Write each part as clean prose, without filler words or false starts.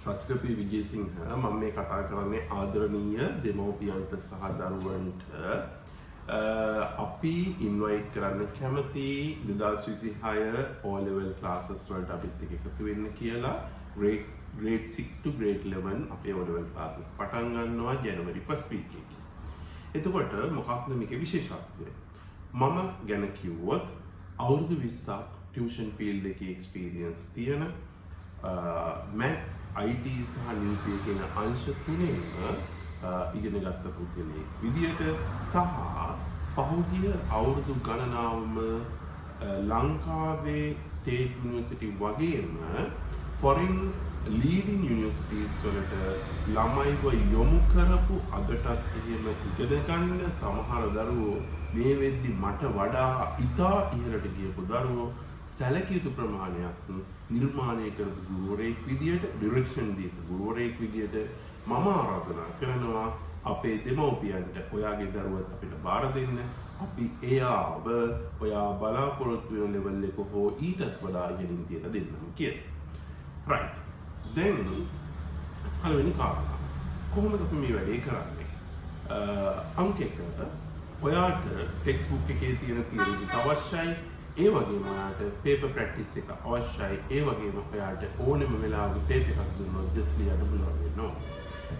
රසිකපී විජේසිංහ මම මේ කතා කරන්නේ ආදරණීය දෙමව්පියන්ට සහ දරුවන්ට අපි ඉන්වයිට් කරන්න කැමති 2026 O level classes වලට අපිත් එක්ක එකතු වෙන්න කියලා grade 6 to grade 11 අපේ O level classes පටන් ගන්නවා January 1st week එකේ. එතකොට මොකක්ද මේකේ විශේෂත්වය? මම ගැන කිව්වොත් අවුරුදු 20ක් ටියුෂන් ෆීල්ඩ් එකේ එක්ස්පීරියන්ස් තියෙන maths, IT සහ නීතිය කියන අංශ තුනෙන්ම ඉගෙන ගත්ත පුද්ගලයෙක් විදියට සහ පහුගිය අවුරුදු ගණනාවම ලංකාවේ ස්ටේට් යුනිවර්සිටි වගේම foreign leading universities වලට ළමයිව යොමු කරපු අදටත් එහෙම ඉගෙන ගන්න සමහර දරුවෝ මේ වෙද්දි මට වඩා ඉතා ඉහළට ගියපු දරුවෝ සැලකිය යුතු ප්‍රමාණයක් නිර්මාණය කරපු ගුරුවරයෙක් විදියට ඩිරෙක්ෂන් දීපු ගුරුවරයෙක් විදියට මම ආරාධනා කරනවා අපේ දෙමව්පියන්ට ඔයාගේ දරුවත් අපිට බාර දෙන්න. අපි එයාව ඔයා බලාපොරොත්තු වෙන ලෙවල් එක හෝ ඊටත් වඩා ඉහළින් තියලා දෙන්නම කියලා. right. then පළවෙනි කාරණා කොහොමද අපි මේ වැඩේ කරන්නේ? අංක 1ට ඔයාට ටෙක්ස්ට් බුක් එකේ තියෙන theory එක අවශ්‍යයි. ඒ වගේම ඔයාට paper practice එක අවශ්‍යයි. ඒ වගේම ඔයාට ඕනෙම වෙලාවක tape එකක් දුන්නොත් just ලියන්න පුළුවන් වෙනවා.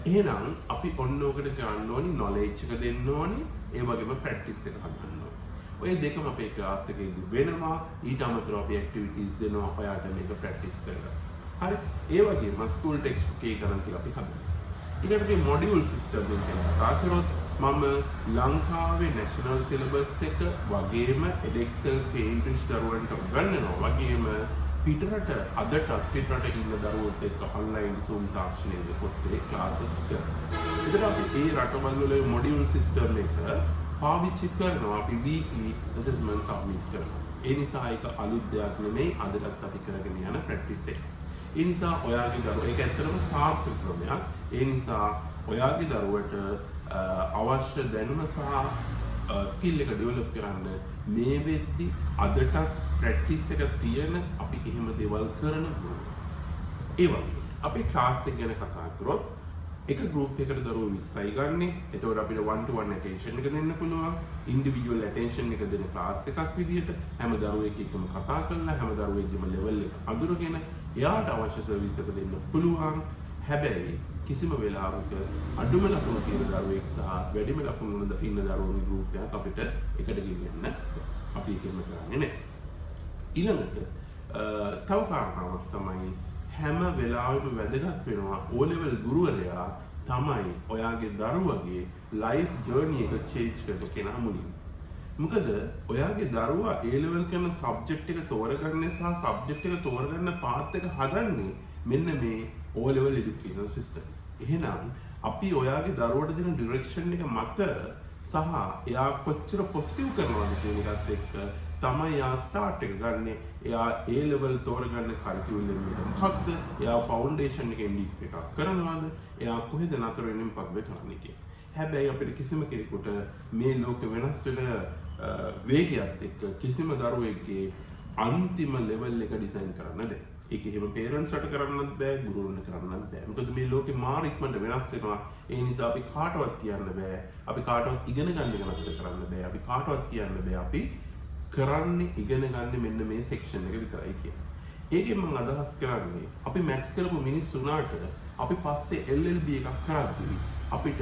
එහෙනම් අපි ඔන්න ඔකට කරන්න ඕනි knowledge එක දෙන්න ඕනි. ඒ වගේම practice එක හදන්න ඕනි. ඔය දෙකම අපේ class එකේදී වෙනවා. ඊට අමතරව අපි activities දෙනවා ඔයාට මේක practice කරගන්න. හරි. ඒ වගේම school text book එකේ කරන් කියලා අපි හදනවා. ඊට අපි module system එක ගැන කතා කරොත් මම ලංකාවේ national syllabus එක වගේම edexcel Cambridge දරුවන්ට උගන්වනවා වගේම පිටරට අදට පිටරට ඉන්න දරුවෝත් එක්ක online Zoom තාක්ෂණයේ ඔස්සේ classes කරනවා. ඒකට අපි ඒ රටවල් වල module system එක පාවිච්චි කරනවා. අපි weekly assessment submit කරනවා. ඒ නිසා ඒක අලුත් දෙයක් නෙමෙයි අදටත් අපි කරගෙන යන practice එක. ඒ නිසා ඔයාගේ දරුවෝ ඒක ඇත්තටම සාර්ථක ක්‍රමයක්. ඒ නිසා ඔයාගේ දරුවට අවශ්‍ය දැනුම සහ ස්කිල් එක ඩෙවලොප් කරන්න මේ වෙද්දි අදටත් ප්‍රැක්ටිස් එක තියෙන අපි එහෙම දේවල් කරන ගුරු. ඒ වගේ අපි ක්ලාස් එක ගැන කතා කරොත් එක ගෲප් එකකට දරුවෝ 20යි ගන්නෙ. එතකොට අපිට 1-to-1 attention එක දෙන්න පුළුවන්. individual attention එක දෙන ක්ලාස් එකක් විදියට හැම දරුවෙක් එක්කම කතා කරලා හැම දරුවෙක්ගේම level එක අඳුරගෙන එයාට අවශ්‍ය සර්විස් එක දෙන්න පුළුවන්. හැබැයි කිසිම වෙලාවක අඩුම ලකුණු තියෙන දරුවෙක් සහ වැඩිම ලකුණු ඉන්න දරුවෝගේ ගෲප් එකක් අපිට එකට ගෙනියන්න අපි ඒකම කරන්නේ නැහැ. ඊළඟට තව කාරණාවක් තමයි හැම වෙලාවෙම වැදගත් වෙනවා O level ගුරුවරයා තමයි ඔයාගේ දරුවගේ life journey එක change කරන කෙනා මුලින්. මොකද ඔයාගේ දරුවා A level කරන subject එක තෝරගන්නේ සහ subject එක තෝරගන්න path එක හදන්නේ මෙන්න මේ O level education system. එහෙනම් අපි ඔයාගේ දරුවට දෙන ඩිරෙක්ෂන් එක මත සහ එයා කොච්චර පොසිටිව් කරනවද කියන එකත් එක්ක තමයි යා ස්ටාර්ට් එක ගන්නෙ. එයා A level තෝරගන්න කරිකියුලම් එක මොකක්ද? එයා ෆවුන්ඩේෂන් එකෙන් ඩීප් එකක් කරනවද? එයා කොහෙද නතර වෙන්නේ මොකක්ද කරන්නේ කියන්නේ. හැබැයි අපිට කිසිම කෙනෙකුට මේ ලෝක වෙනස් වෙන වේගයත් එක්ක කිසිම දරුවෙක්ගේ අන්තිම ලෙවල් එක ඩිසයින් කරන්න බැහැ. ඒක එහෙම පේරන්ට්ස්ට කරන්නත් බෑ, ගුරුවරුන්ට කරන්නත් බෑ. මොකද මේ ලෝකේ මාර ඉක්මනට වෙනස් වෙනවා. ඒ නිසා අපි කාටවත් කියන්න බෑ. අපි කාටවත් ඉගෙන ගන්න එක නතර කරන්න බෑ. අපි කාටවත් කියන්න බෑ අපි කරන්නේ ඉගෙන ගන්න මෙන්න මේ සෙක්ෂන් එක විතරයි කියලා. ඒකෙන් මම අදහස් කරන්නේ අපි මැක්ස් කරපු මිනිස්සු උනාට අපි පස්සේ LLB එකක් කරද්දී අපිට